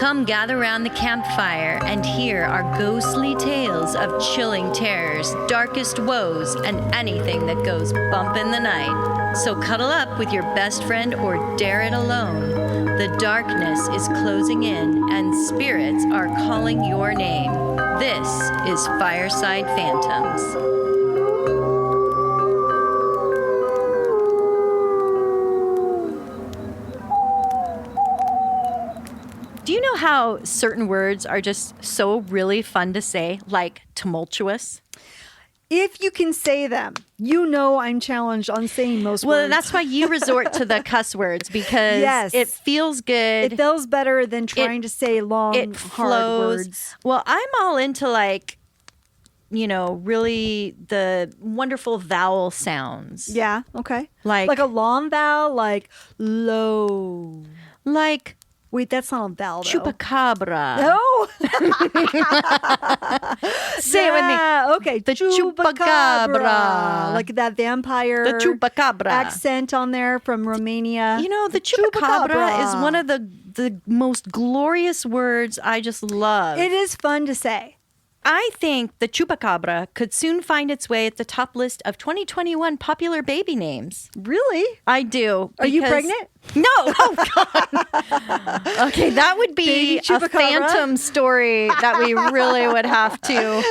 Come gather round the campfire and hear our ghostly tales of chilling terrors, darkest woes, and anything that goes bump in the night. So cuddle up with your best friend or dare it alone. The darkness is closing in and spirits are calling your name. This is Fireside Phantoms. Do you know how certain words are just so really fun to say, like tumultuous? If you can say them, you know I'm challenged on saying most words. Well, that's why you resort to the cuss words because it feels good. It feels better than trying to say long, hard words. Well, I'm all into really the wonderful vowel sounds. Yeah, okay. Like a long vowel, like low. Like... Wait, that's not a vowel, though. Chupacabra. No. Say it with me. Okay. The Chupacabra. Like that vampire. The Chupacabra. Accent on there from Romania. You know, the Chupacabra is one of the most glorious words I just love. It is fun to say. I think the Chupacabra could soon find its way at the top list of 2021 popular baby names. Really? I do. Are you pregnant? No. Oh, God. Okay, that would be a phantom story that we really would have to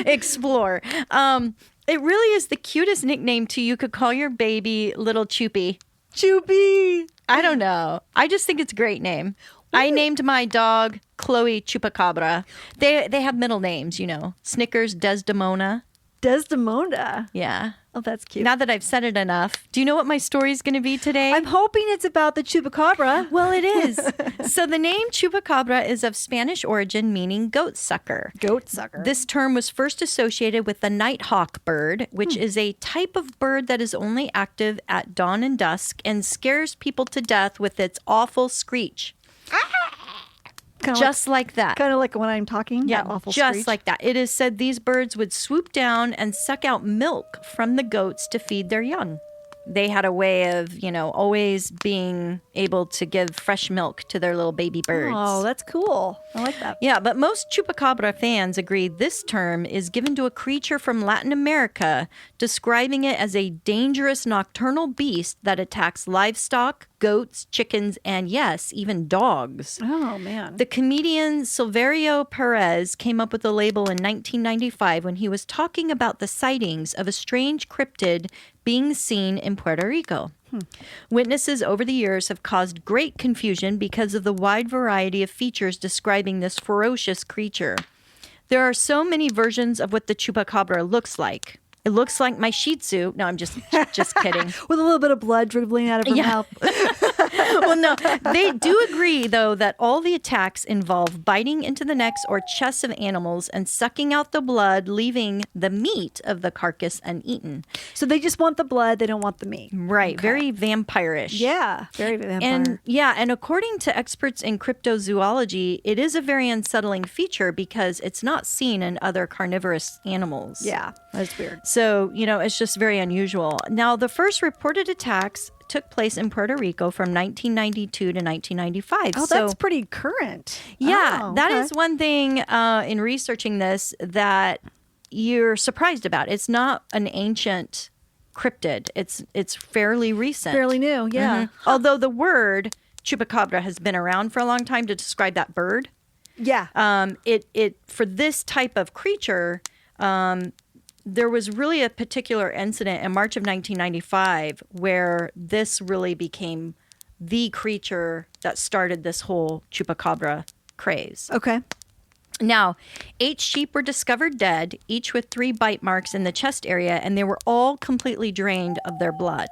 explore. It really is the cutest nickname, too. You could call your baby Little Chupi. Chupi. I don't know. I just think it's a great name. I named my dog Chloe Chupacabra. They have middle names, you know. Snickers, Desdemona. Desdemona? Yeah. Oh, that's cute. Now that I've said it enough, do you know what my story's going to be today? I'm hoping it's about the Chupacabra. Well, it is. So the name Chupacabra is of Spanish origin, meaning goat sucker. Goat sucker. This term was first associated with the nighthawk bird, which is a type of bird that is only active at dawn and dusk and scares people to death with its awful screech. Just like that. Kind of like when I'm talking. Yeah, that awful just screech. like that. It is said these birds would swoop down and suck out milk from the goats to feed their young. They had a way of, always being able to give fresh milk to their little baby birds. Oh, that's cool. I like that. Yeah, but most Chupacabra fans agree this term is given to a creature from Latin America, describing it as a dangerous nocturnal beast that attacks livestock, goats, chickens, and yes, even dogs. Oh, man. The comedian Silverio Perez came up with the label in 1995 when he was talking about the sightings of a strange cryptid being seen in Puerto Rico. Witnesses over the years have caused great confusion because of the wide variety of features describing this ferocious creature. There are so many versions of what the Chupacabra looks like. It looks like my Shih Tzu. No, I'm just kidding. With a little bit of blood dribbling out of her mouth. Well, no, they do agree, though, that all the attacks involve biting into the necks or chests of animals and sucking out the blood, leaving the meat of the carcass uneaten. So they just want the blood. They don't want the meat. Right. Okay. Very vampire-ish. Yeah. Very vampire. And according to experts in cryptozoology, it is a very unsettling feature because it's not seen in other carnivorous animals. Yeah. That's weird. So, it's just very unusual. Now, the first reported attacks took place in Puerto Rico from 1992 to 1995. Oh, that's pretty current. Yeah, that is one thing in researching this that you're surprised about. It's not an ancient cryptid. It's fairly recent. Fairly new, yeah. Mm-hmm. Although the word Chupacabra has been around for a long time to describe that bird. Yeah. It for this type of creature, there was really a particular incident in March of 1995 where this really became the creature that started this whole Chupacabra craze. Okay. Now, 8 sheep were discovered dead, each with 3 bite marks in the chest area, and they were all completely drained of their blood.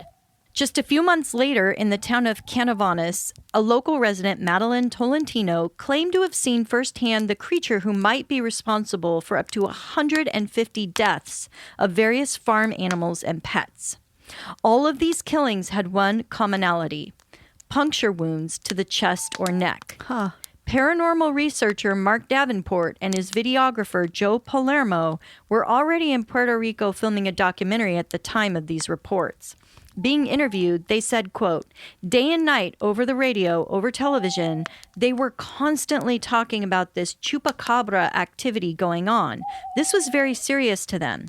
Just a few months later, in the town of Canovanas, a local resident, Madeline Tolentino, claimed to have seen firsthand the creature who might be responsible for up to 150 deaths of various farm animals and pets. All of these killings had one commonality: puncture wounds to the chest or neck. Huh. Paranormal researcher Mark Davenport and his videographer Joe Palermo were already in Puerto Rico filming a documentary at the time of these reports. being interviewed, they said, quote, day and night over the radio, over television, they were constantly talking about this Chupacabra activity going on. This was very serious to them.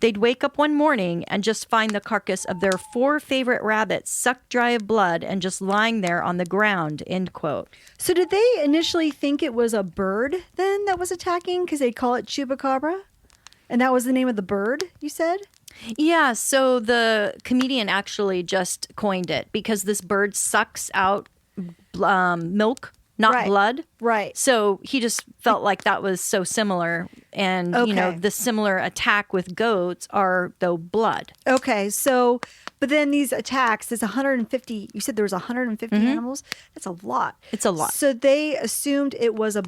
They'd wake up one morning and just find the carcass of their 4 favorite rabbits sucked dry of blood and just lying there on the ground, end quote. So did they initially think it was a bird then that was attacking because they call it Chupacabra? And that was the name of the bird, you said? Yeah, so the comedian actually just coined it because this bird sucks out milk, not blood. Right. So he just felt like that was so similar. And, the similar attack with goats are, though, blood. Okay, so, but then these attacks, there's 150, you said there was 150 animals? That's a lot. It's a lot. So they assumed it was a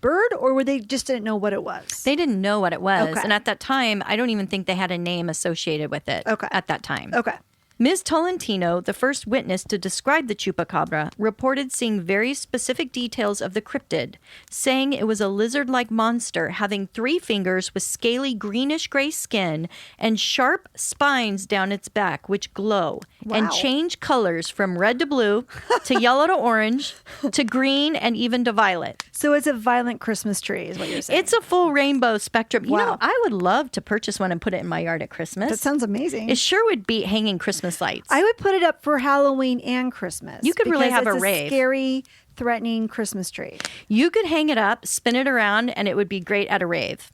bird, or were they just didn't know what it was? They didn't know what it was. Okay. And at that time, I don't even think they had a name associated with it at that time. Okay. Ms. Tolentino, the first witness to describe the Chupacabra, reported seeing very specific details of the cryptid, saying it was a lizard-like monster having 3 fingers with scaly greenish-gray skin and sharp spines down its back, which glow and change colors from red to blue to yellow to orange to green and even to violet. So it's a violent Christmas tree is what you're saying. It's a full rainbow spectrum. Wow. You know, I would love to purchase one and put it in my yard at Christmas. That sounds amazing. It sure would beat hanging Christmas lights. I would put it up for Halloween and Christmas. You could really have it's a rave. Scary, threatening Christmas tree. You could hang it up, spin it around, and it would be great at a rave.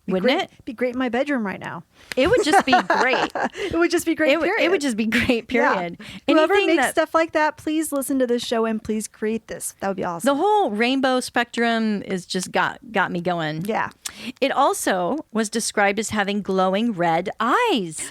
Wouldn't it? Be great in my bedroom right now. It would just be great. It would just be great, period. It would just be great, period. Yeah. Whoever makes stuff like that, please listen to this show and please create this. That would be awesome. The whole rainbow spectrum is just got me going. Yeah. It also was described as having glowing red eyes.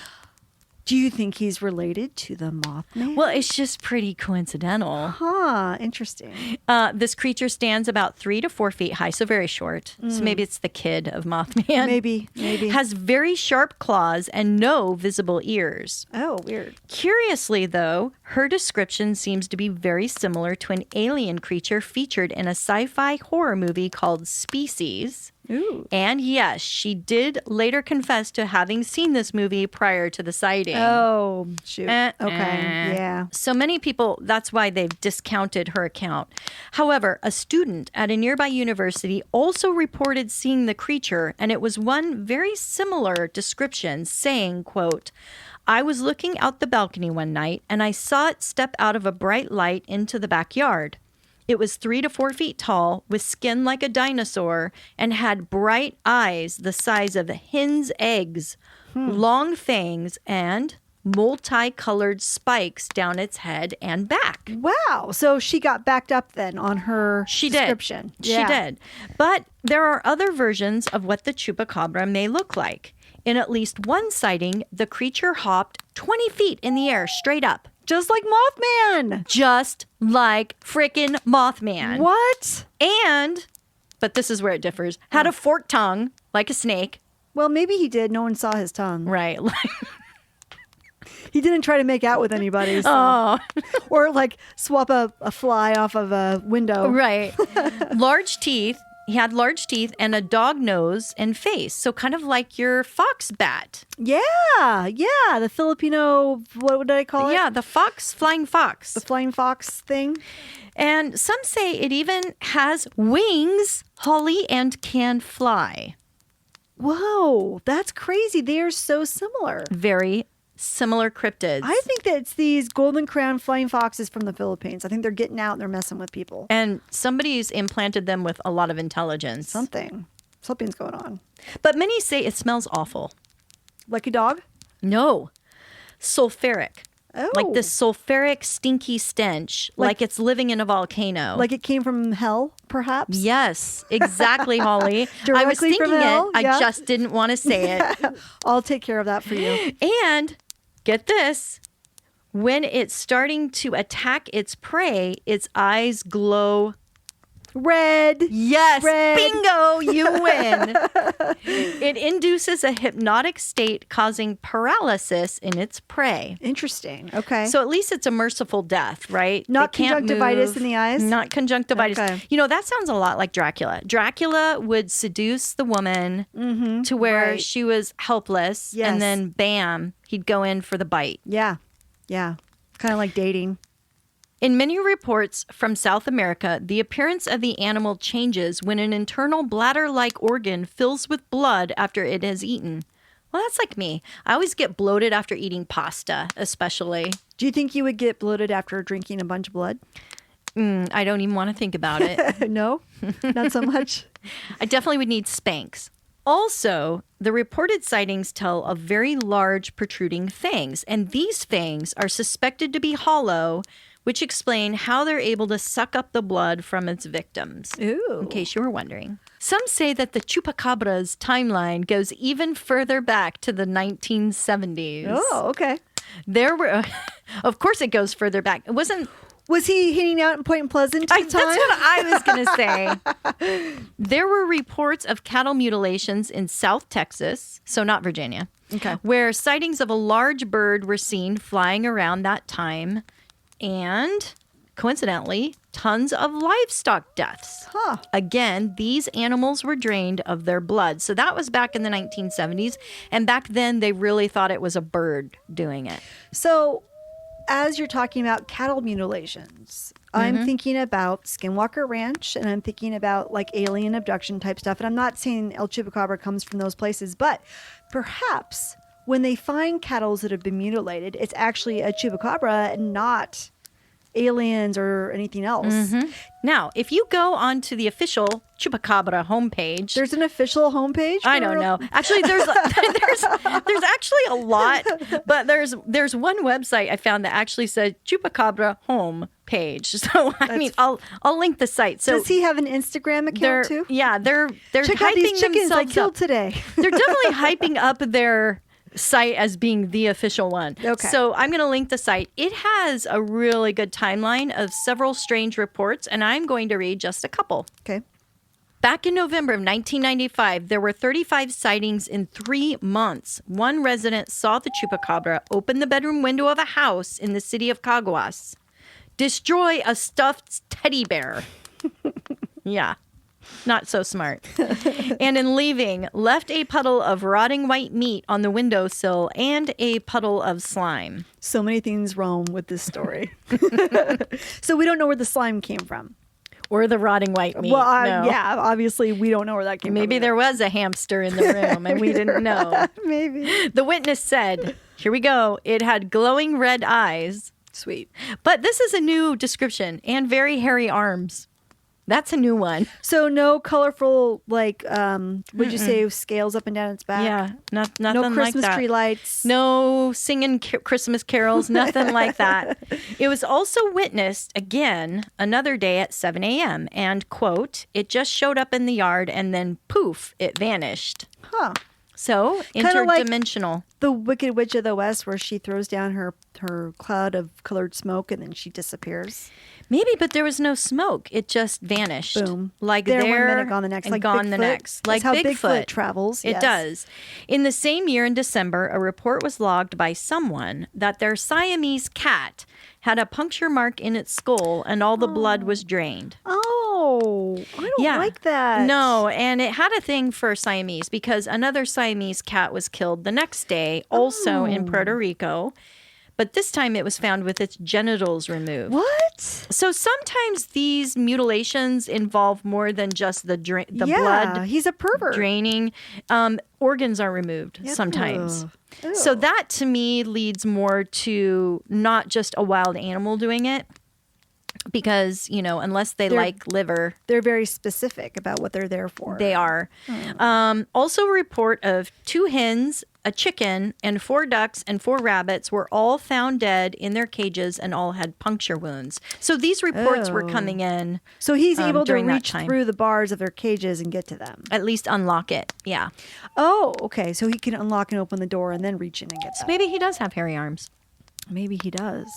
Do you think he's related to the Mothman? Well, it's just pretty coincidental. Huh, interesting. This creature stands about 3 to 4 feet high, so very short. So maybe it's the kid of Mothman. Maybe. Has very sharp claws and no visible ears. Oh, weird. Curiously, though, her description seems to be very similar to an alien creature featured in a sci-fi horror movie called Species. Ooh. And yes, she did later confess to having seen this movie prior to the sighting. Oh, shoot. Okay, yeah. So many people, that's why they've discounted her account. However, a student at a nearby university also reported seeing the creature, and it was one very similar description, saying, quote, I was looking out the balcony one night, and I saw it step out of a bright light into the backyard. It was 3 to 4 feet tall, with skin like a dinosaur, and had bright eyes the size of hen's eggs, long fangs, and multicolored spikes down its head and back. Wow. So she got backed up then on her description. She did. But there are other versions of what the Chupacabra may look like. In at least one sighting, the creature hopped 20 feet in the air straight up. Just like Mothman. Just like frickin' Mothman. What? But this is where it differs, had a forked tongue like a snake. Well, maybe he did. No one saw his tongue. Right. He didn't try to make out with anybody. So. Or like swap a fly off of a window. Right. Large teeth. He had large teeth and a dog nose and face. So kind of like your fox bat. Yeah. The Filipino, what did I call it? Yeah, the flying fox. The flying fox thing. And some say it even has wings, Holly, and can fly. Whoa, that's crazy. They are so similar. Very similar cryptids. I think that it's these golden crown flying foxes from the Philippines. I think they're getting out and they're messing with people. And somebody's implanted them with a lot of intelligence. Something's going on. But many say it smells awful. Like a dog? No. Sulfuric. Oh. Like this sulfuric, stinky stench, like it's living in a volcano. Like it came from hell, perhaps? Yes, exactly, Holly. Directly I was thinking from hell? it. Yeah. I just didn't want to say it. I'll take care of that for you. And get this. When it's starting to attack its prey, its eyes glow Red. Yes, Red. bingo, you win. It induces a hypnotic state causing paralysis in its prey. Interesting. Okay. So at least it's a merciful death, right? Not They can't conjunctivitis move. in the eyes? Not conjunctivitis. Okay. You know, that sounds a lot like Dracula. Dracula would seduce the woman to where right. she was helpless, Yes. and then bam, he'd go in for the bite. Yeah. Yeah. Kind of like dating. In many reports from South America, the appearance of the animal changes when an internal bladder-like organ fills with blood after it has eaten. Well, that's like me. I always get bloated after eating pasta, especially. Do you think you would get bloated after drinking a bunch of blood? I don't even want to think about it. No, not so much. I definitely would need Spanx. Also, the reported sightings tell of very large protruding fangs, and these fangs are suspected to be hollow, which explain how they're able to suck up the blood from its victims. Ooh. In case you were wondering. Some say that the Chupacabra's timeline goes even further back to the 1970s. Oh, okay. There were, of course it goes further back. It wasn't... Was he hanging out in Point Pleasant at the That's time? what I was going to say. There were reports of cattle mutilations in South Texas, so not Virginia, Okay. where sightings of a large bird were seen flying around that time. And coincidentally, tons of livestock deaths. Huh. Again, these animals were drained of their blood. So that was back in the 1970s. And back then, they really thought it was a bird doing it. So, as you're talking about cattle mutilations, I'm thinking about Skinwalker Ranch, and I'm thinking about like alien abduction type stuff. And I'm not saying El Chupacabra comes from those places, but perhaps when they find cattle that have been mutilated, it's actually a Chupacabra and not aliens or anything else. Now, if you go onto the official Chupacabra homepage, There's an official homepage? I for- don't know. Actually, there's there's actually a lot, but there's one website I found that actually said Chupacabra home page. So I mean, I'll link the site. So Does he have an Instagram they're account too? yeah they're Check out these hyping chickens I themselves killed up. today. They're definitely hyping up their site as being the official one. Okay. So I'm going to link the site. It has a really good timeline of several strange reports, and I'm going to read just a couple. Okay. Back in November of 1995, there were 35 sightings in 3 months. One resident saw the Chupacabra open the bedroom window of a house in the city of Caguas, destroy a stuffed teddy bear. Yeah, not so smart. And in leaving, left a puddle of rotting white meat on the windowsill and a puddle of slime. So many things wrong with this story. So we don't know where the slime came from. Or the rotting white meat. Well, No. yeah, obviously we don't know where that came Maybe from. there was a hamster in the room and we didn't know. Maybe. The witness said, here we go, it had glowing red eyes. Sweet. But this is a new description, and very hairy arms. That's a new one. So no colorful, like, would you say scales up and down its back? Yeah, nothing No like Christmas that. tree lights. No singing Christmas carols, nothing like that. It was also witnessed again another day at 7 a.m. And, quote, it just showed up in the yard and then poof, it vanished. Huh. So, Kinda like- interdimensional. The Wicked Witch of the West, where she throws down her cloud of colored smoke and then she disappears. Maybe, but there was no smoke. It just vanished. Boom. Like There, there, one minute, gone the next. and Like gone the Bigfoot. next. Like That's how Bigfoot. travels. It yes. does. In the same year in December, a report was logged by someone that their Siamese cat had a puncture mark in its skull and all the blood was drained. Oh, I don't like that. No, and it had a thing for Siamese because another Siamese cat was killed the next day, also in Puerto Rico. But this time it was found with its genitals removed. What? So sometimes these mutilations involve more than just the Yeah, blood he's a pervert. draining. Organs are removed sometimes. Ugh. So Ew. that to me leads more to not just a wild animal doing it. Because, unless they like liver, They're very specific about what they're there for. they are. Also, a report of 2 hens, a chicken, and 4 ducks and 4 rabbits were all found dead in their cages and all had puncture wounds. So these reports were coming in. So he's able to during that reach time. through the bars of their cages and get to them. At least unlock it. Yeah. Oh, okay. So he can unlock and open the door and then reach in and get them. Maybe he does have hairy arms. Maybe he does.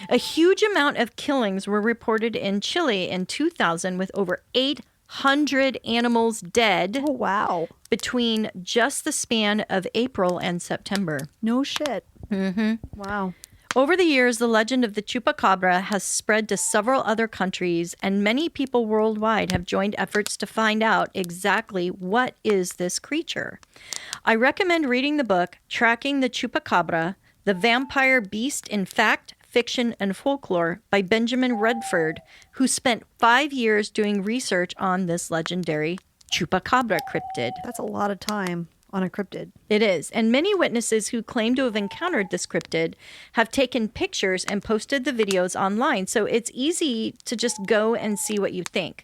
A huge amount of killings were reported in Chile in 2000 with over 800 animals dead Oh, wow. between just the span of April and September. No shit. Mm-hmm. Wow. Over the years, the legend of the Chupacabra has spread to several other countries, and many people worldwide have joined efforts to find out exactly what is this creature. I recommend reading the book, Tracking the Chupacabra, The Vampire Beast in Fact, Fiction, and Folklore by Benjamin Redford, who spent 5 years doing research on this legendary Chupacabra cryptid. That's a lot of time on a cryptid. It is. And many witnesses who claim to have encountered this cryptid have taken pictures and posted the videos online. So it's easy to just go and see what you think.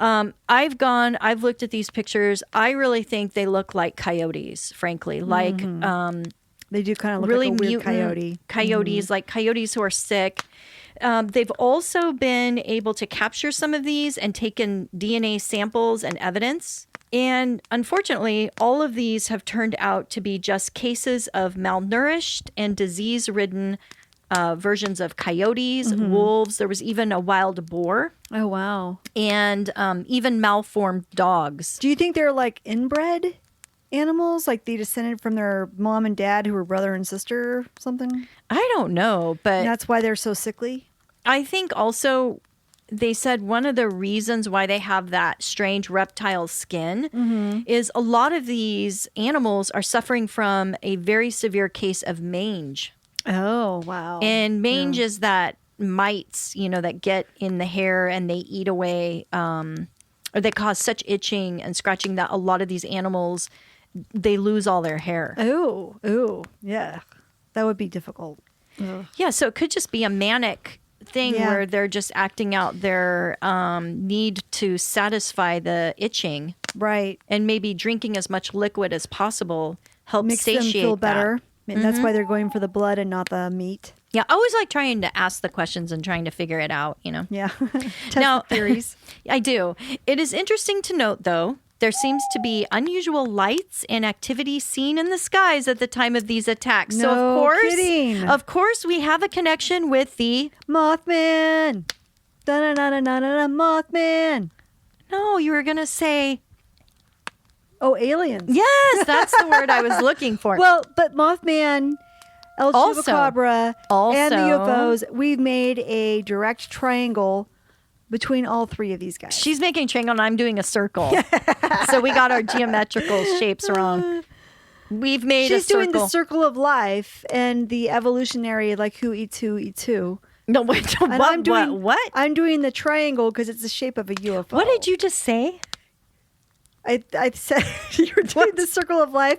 I've looked at these pictures. I really think they look like coyotes, frankly. Like They do kind of look really like a weird mutant coyotes, like coyotes who are sick. They've also been able to capture some of these and taken DNA samples and evidence. And unfortunately, all of these have turned out to be just cases of malnourished and disease-ridden versions of coyotes, wolves. There was even a wild boar. Oh, wow. And even malformed dogs. Do you think they're like inbred animals? Like they descended from their mom and dad who were brother and sister or something? I don't know, but And that's why they're so sickly? I think also they said one of the reasons why they have that strange reptile skin is a lot of these animals are suffering from a very severe case of mange. Oh, wow. And mange is that mites, that get in the hair and they eat away, or they cause such itching and scratching that a lot of these animals, they lose all their hair. Oh, yeah. That would be difficult. Ugh. Yeah, so it could just be a manic thing where they're just acting out their need to satisfy the itching. Right. And maybe drinking as much liquid as possible helps Makes satiate them feel that. better. And that's why they're going for the blood and not the meat. Yeah, I always like trying to ask the questions and trying to figure it out, Yeah. Test Now, the theories. I do. It is interesting to note, though, there seems to be unusual lights and activity seen in the skies at the time of these attacks. So, No kidding. of course, we have a connection with the... Mothman. Da-na-na-na-na-na, Mothman. No, you were going to say... Oh, aliens. Yes, that's the word I was looking for. Well, but Mothman, El Also- Chupacabra, and the also- UFOs, we've made a direct triangle between all three of these guys. She's making a triangle and I'm doing a circle. So we got our geometrical shapes wrong. We've made She's a circle. doing the circle of life and the evolutionary, like who eats who. No, wait, And what? I'm doing the triangle because it's the shape of a UFO. What did you just say? I said you were doing the circle of life.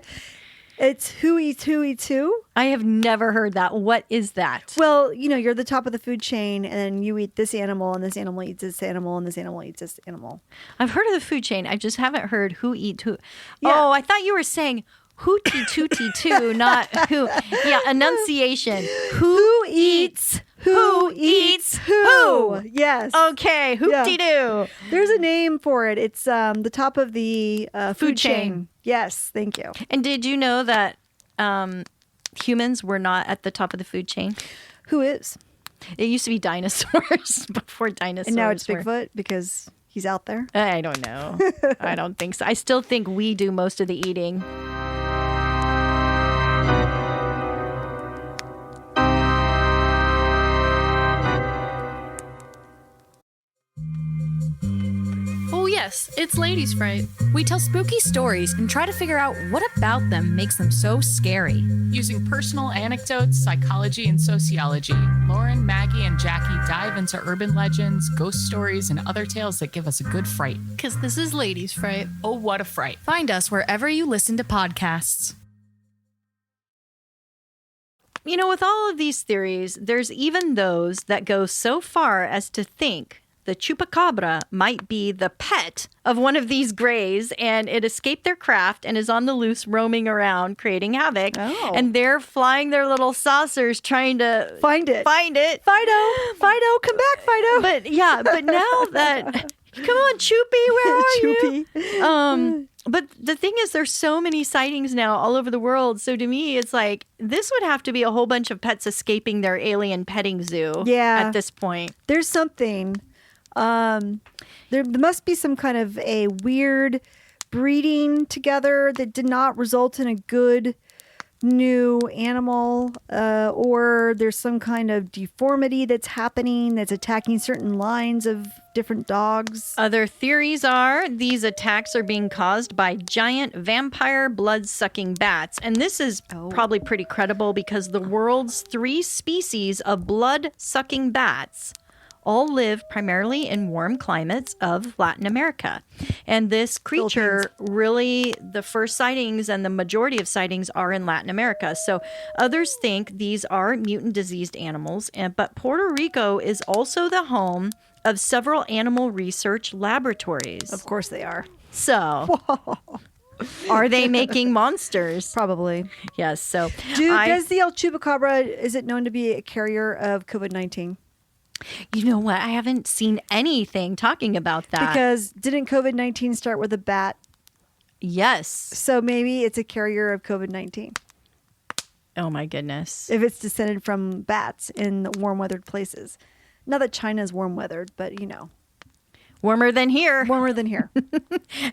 It's who eats who. I have never heard that. What is that? Well, you're the top of the food chain, and then you eat this animal, and this animal eats this animal, and this animal eats this animal. I've heard of the food chain. I just haven't heard who eats who. Yeah. Oh, I thought you were saying hootie tootie too, not who. Yeah, enunciation. Who eats who eats who? Yes. Okay, hoopty doo. There's a name for it. It's the top of the food chain. Yes, thank you. And did you know that humans were not at the top of the food chain? Who is? It used to be dinosaurs before dinosaurs. And now it's were- Bigfoot because he's out there. I don't know. I don't think so. I still think we do most of the eating. Oh yes, it's Ladies Fright. We tell spooky stories and try to figure out what about them makes them so scary. Using personal anecdotes, psychology, and sociology, Lauren, Maggie, and Jackie dive into urban legends, ghost stories, and other tales that give us a good fright. Because this is Ladies Fright. Oh, what a fright. Find us wherever you listen to podcasts. With all of these theories, there's even those that go so far as to think the Chupacabra might be the pet of one of these greys and it escaped their craft and is on the loose roaming around creating havoc. Oh. And they're flying their little saucers trying to Find it. Fido, come back, Fido. But now that... Come on, Chupi, where are you? But the thing is, there's so many sightings now all over the world. So to me, it's like this would have to be a whole bunch of pets escaping their alien petting zoo Yeah. at this point. There's something. There must be some kind of a weird breeding together that did not result in a good new animal, or there's some kind of deformity that's happening that's attacking certain lines of different dogs. Other theories are these attacks are being caused by giant vampire blood-sucking bats. And this is probably pretty credible because the world's 3 species of blood-sucking bats all live primarily in warm climates of Latin America. And this creature really, the first sightings and the majority of sightings are in Latin America. So others think these are mutant diseased animals. But Puerto Rico is also the home of several animal research laboratories. Of course they are. So are they making monsters? Probably. Yes. So does the El Chupacabra, is it known to be a carrier of COVID-19? You know what? I haven't seen anything talking about that. Because didn't COVID-19 start with a bat? Yes. So maybe it's a carrier of COVID-19. Oh my goodness. If it's descended from bats in warm weathered places. Not that China's warm weathered, but you know. Warmer than here. Warmer than here.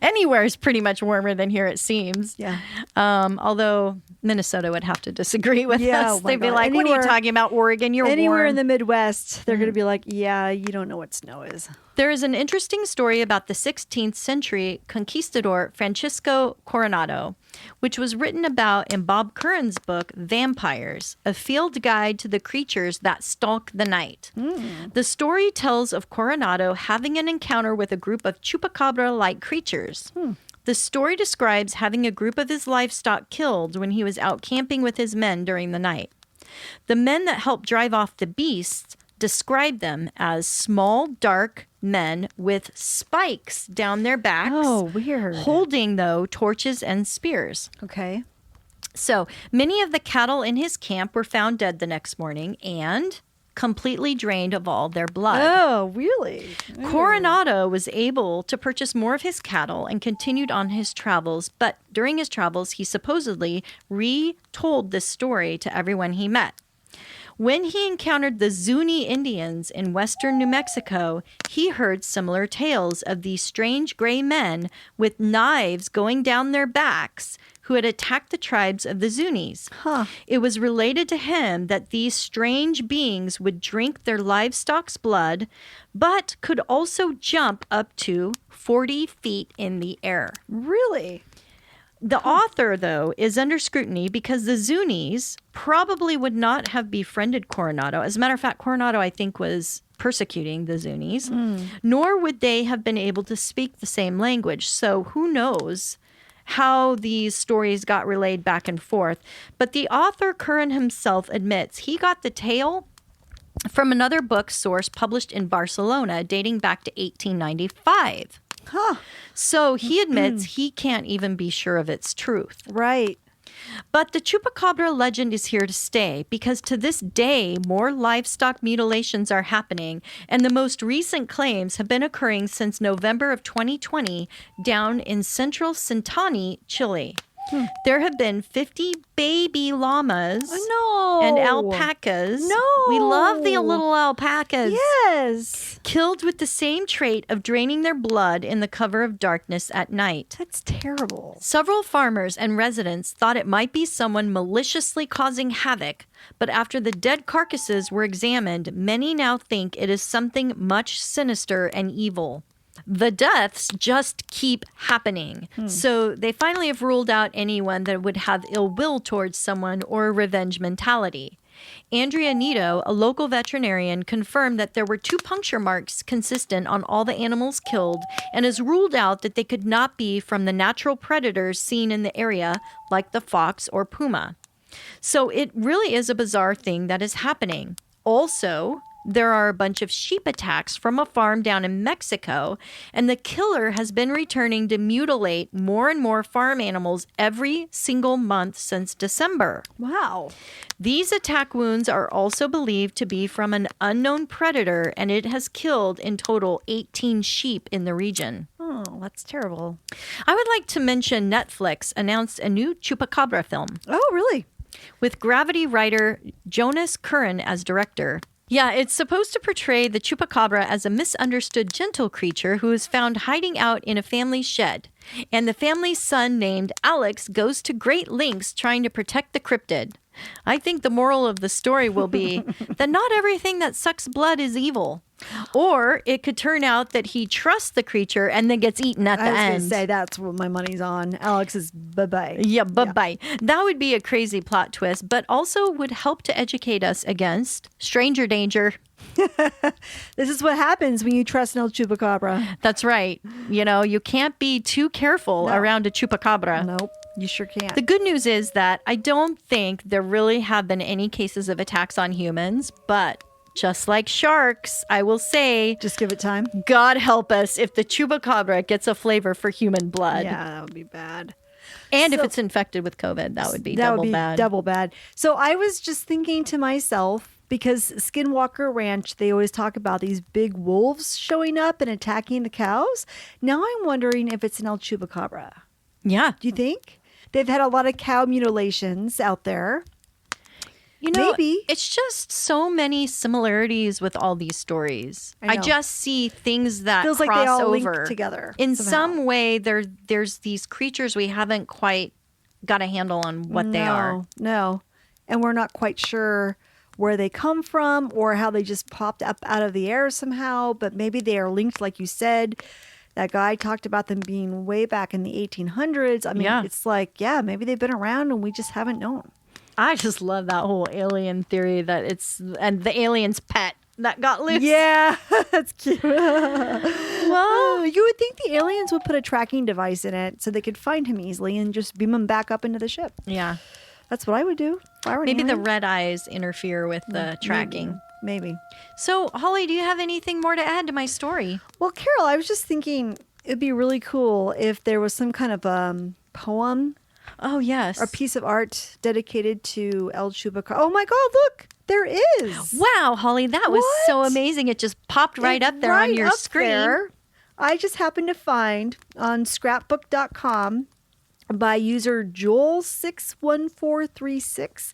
Anywhere is pretty much warmer than here, it seems. Yeah. Although Minnesota would have to disagree with Yeah, us. oh my They'd be God. like, what are you talking about, Oregon? You're Anywhere warm. in the Midwest, they're going to be like, yeah, you don't know what snow is. There is an interesting story about the 16th century conquistador Francisco Coronado, which was written about in Bob Curran's book, Vampires, a field guide to the creatures that stalk the night. The story tells of Coronado having an encounter with a group of Chupacabra-like creatures. The story describes having a group of his livestock killed when he was out camping with his men during the night. The men that helped drive off the beasts described them as small, dark men with spikes down their backs. Oh, weird. Holding, though, torches and spears. Okay. So many of the cattle in his camp were found dead the next morning and completely drained of all their blood. Oh, really? Coronado was able to purchase more of his cattle and continued on his travels, but during his travels, he supposedly retold this story to everyone he met. When he encountered the Zuni Indians in western New Mexico, he heard similar tales of these strange gray men with knives going down their backs who had attacked the tribes of the Zunis. It was related to him that these strange beings would drink their livestock's blood, but could also jump up to 40 feet in the air. Really? The author, though, is under scrutiny because the Zunis probably would not have befriended Coronado. As a matter of fact, Coronado, I think, was persecuting the Zunis, nor would they have been able to speak the same language. So who knows how these stories got relayed back and forth. But the author, Curran himself, admits he got the tale from another book source published in Barcelona dating back to 1895. So he admits he can't even be sure of its truth. Right. But the Chupacabra legend is here to stay because to this day, more livestock mutilations are happening, and the most recent claims have been occurring since November of 2020 down in central Sintani, Chile. There have been 50 baby llamas and alpacas. We love the little alpacas. Yes. Killed with the same trait of draining their blood in the cover of darkness at night. That's terrible. Several farmers and residents thought it might be someone maliciously causing havoc, but after the dead carcasses were examined, many now think it is something much sinister and evil. The deaths just keep happening. So they finally have ruled out anyone that would have ill will towards someone or a revenge mentality. Andrea Nito, a local veterinarian, confirmed that there were 2 puncture marks consistent on all the animals killed and has ruled out that they could not be from the natural predators seen in the area like the fox or puma. So it really is a bizarre thing that is happening. Also, there are a bunch of sheep attacks from a farm down in Mexico, and the killer has been returning to mutilate more and more farm animals every single month since December. Wow. These attack wounds are also believed to be from an unknown predator, and it has killed in total 18 sheep in the region. Oh, that's terrible. I would like to mention Netflix announced a new Chupacabra film Oh, really? with Gravity writer Jonas Curran as director. Yeah, it's supposed to portray the Chupacabra as a misunderstood gentle creature who is found hiding out in a family shed. And the family's son named Alex goes to great lengths trying to protect the cryptid. I think the moral of the story will be that not everything that sucks blood is evil. Or it could turn out that he trusts the creature and then gets eaten at the I was going end. to say that's what my money's on. Alex is bye-bye. Yeah, bye-bye. That would be a crazy plot twist, but also would help to educate us against stranger danger. This is what happens when you trust an El Chupacabra. That's right. You know, you can't be too careful around a Chupacabra. Nope, you sure can't. The good news is that I don't think there really have been any cases of attacks on humans, but just like sharks, I will say, Just give it time. God help us if the Chupacabra gets a flavor for human blood. Yeah, that would be bad. And if So- it's infected with COVID, that would be That double would be bad. double bad. So I was just thinking to myself, because Skinwalker Ranch, they always talk about these big wolves showing up and attacking the cows. Now I'm wondering if it's an El Chupacabra. Yeah. Do you think? They've had a lot of cow mutilations out there. You know, Maybe. it's just so many similarities with all these stories. I I know. just see things that Feels like cross they all link over together in somehow. some way. There's these creatures we haven't quite got a handle on what they are. No. And we're not quite sure where they come from or how they just popped up out of the air somehow, but maybe they are linked, like you said. That guy talked about them being way back in the 1800s. I mean, Yeah. it's like, yeah, maybe they've been around and we just haven't known. I just love that whole alien theory that it's and the alien's pet that got loose. Yeah, that's cute. Well, You would think the aliens would put a tracking device in it so they could find him easily and just beam him back up into the ship. yeah. That's what I would do. If I were an Maybe the alien. red eyes interfere with the tracking. Maybe. So, Holly, do you have anything more to add to my story? Well, Carol, I was just thinking it'd be really cool if there was some kind of poem Oh, yes. or piece of art dedicated to El Chupacabra. Oh my God, look, there is. Wow, Holly, that was so What? amazing. It just popped right up there on Right your up screen. there. I just happened to find on scrapbook.com by user Joel61436.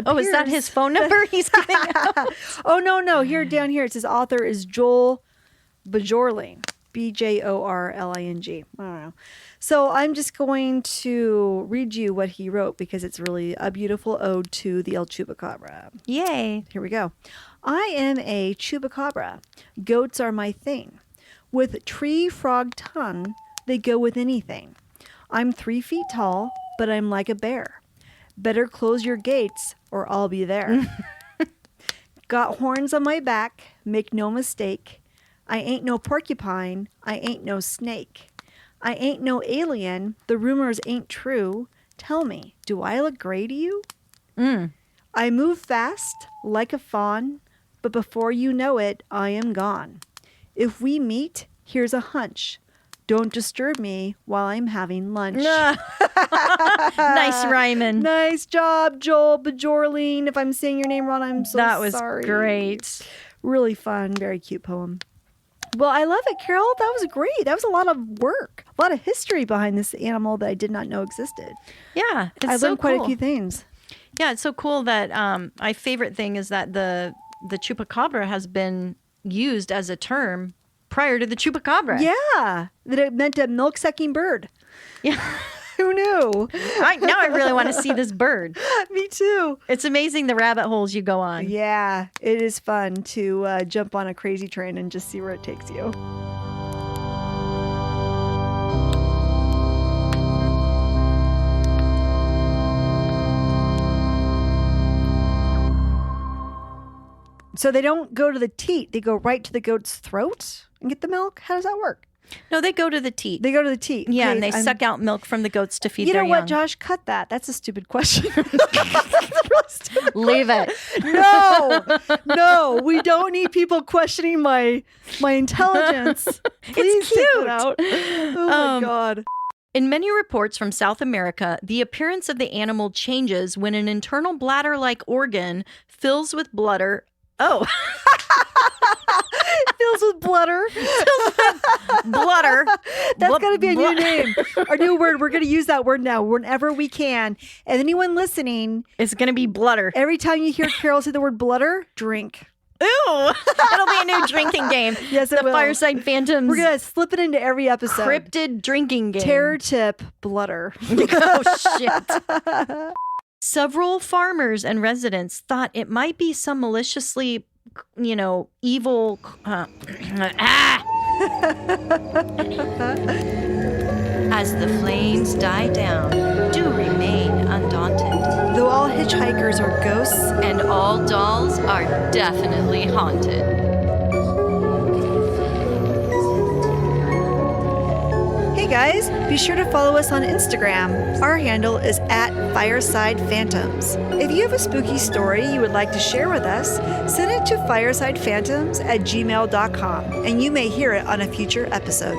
Oh, is that his phone number he's giving out? Oh, no. Here, down here, it says author is Joel Bajorling. Bjorling. I don't know. So I'm just going to read you what he wrote because it's really a beautiful ode to the El Chupacabra. Yay. Here we go. I am a Chupacabra. Goats are my thing. With tree frog tongue, they go with anything. I'm 3 feet tall, but I'm like a bear. Better close your gates or I'll be there. Got horns on my back, make no mistake. I ain't no porcupine, I ain't no snake. I ain't no alien, the rumors ain't true. Tell me, do I look gray to you? I move fast, like a fawn, but before you know it, I am gone. If we meet, here's a hunch. Don't disturb me while I'm having lunch. Nice rhyming. Nice job, Joel Bajorling. If I'm saying your name wrong, I'm so That was sorry. great. Really fun, very cute poem. Well, I love it, Carol. That was great. That was a lot of work, a lot of history behind this animal that I did not know existed. Yeah, it's I so learned quite cool. a few things. Yeah, it's so cool that my favorite thing is that the Chupacabra has been used as a term prior to the Chupacabra. Yeah, that it meant a milk-sucking bird. Yeah. Who knew? Now I really want to see this bird. Me too. It's amazing the rabbit holes you go on. Yeah, it is fun to jump on a crazy train and just see where it takes you. So they don't go to the teat; they go right to the goat's throat and get the milk. How does that work? No, they go to the teat. They go to the teat. Yeah, Okay, and they suck out milk from the goats to feed You their know what, young. Josh? Cut that. That's a stupid question. That's a really stupid Leave it. No, we don't need people questioning my intelligence. Please take cute. that out. Oh my God. In many reports from South America, the appearance of the animal changes when an internal bladder-like organ fills with blutter. Oh, Fills with blutter. blutter. That's got to be a new name. Our new word. We're going to use that word now whenever we can. And anyone listening, It's going to be blutter. every time you hear Carol say the word blutter, drink. Ooh, that'll be a new drinking game. Yes, it the will. Fireside Phantoms We're going to slip it into every episode. cryptid drinking game. Terror tip, blutter. Oh, shit. Several farmers and residents thought it might be some maliciously, evil. As the flames die down, do remain undaunted. Though all hitchhikers are ghosts, And all dolls are definitely haunted. hey guys, be sure to follow us on Instagram. Our handle is @FiresidePhantoms. If you have a spooky story you would like to share with us, send it to firesidephantoms@gmail.com and you may hear it on a future episode.